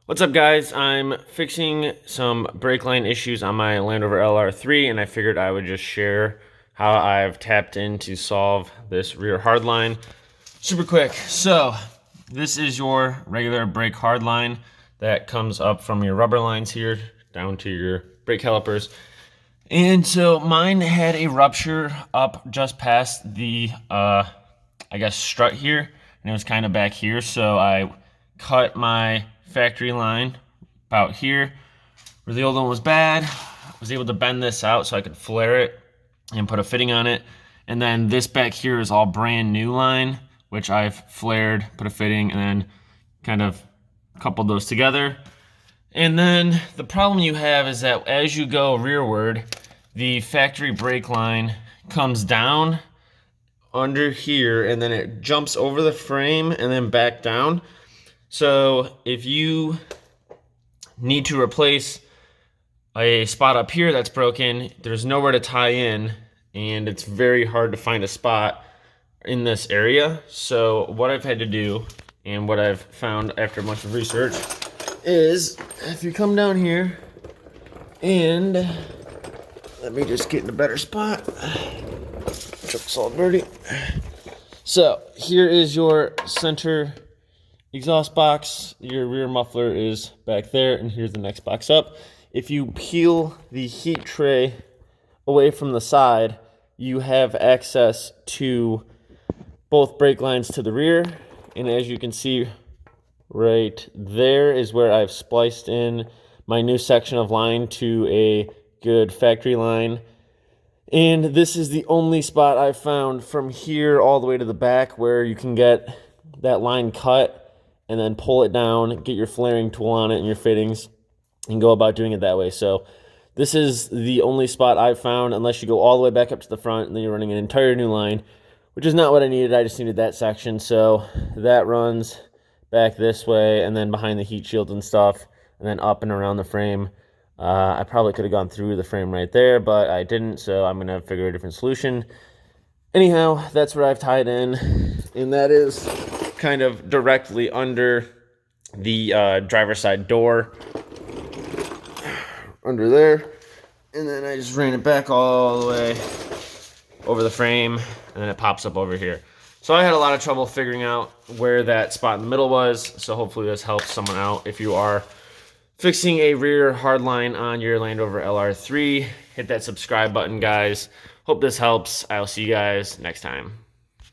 What's up, guys? I'm fixing some brake line issues on my Rover LR3, and I figured I would just share how I've tapped in to solve this rear hardline super quick. So this is your regular brake hardline that comes up from your rubber lines here down to your brake calipers. And so mine had a rupture up just past the, strut here, and it was kind of back here. So I cut my factory line about here where the old one was bad. I was able to bend this out so I could flare it and put a fitting on it. And then this back here is all brand new line, which I've flared, put a fitting, and then kind of coupled those together. And then the problem you have is that as you go rearward, the factory brake line comes down under here and then it jumps over the frame and then back down. So if you need to replace a spot up here that's broken, there's nowhere to tie in, and it's very hard to find a spot in this area. So what I've had to do, and what I've found after much of research, is if you come down here and let me just get in a better spot. Truck's all dirty. So here is your center exhaust box. Your rear muffler is back there, and here's the next box up. If you peel the heat tray away from the side, you have access to both brake lines to the rear, and as you can see right there is where I've spliced in my new section of line to a good factory line. And this is the only spot I've found from here all the way to the back where you can get that line cut and then pull it down, get your flaring tool on it and your fittings, and go about doing it that way. So this is the only spot I've found, unless you go all the way back up to the front and then you're running an entire new line, which is not what I needed. I just needed that section. So that runs back this way and then behind the heat shields and stuff, and then up and around the frame. I probably could have gone through the frame right there, but I didn't, so I'm going to figure a different solution. Anyhow, that's what I've tied in, and that is kind of directly under the driver's side door, under there. And then I just ran it back all the way over the frame, and then it pops up over here. So I had a lot of trouble figuring out where that spot in the middle was, so hopefully this helps someone out. If you are fixing a rear hardline on your Rover LR3, hit that subscribe button, guys. Hope this helps. I'll see you guys next time.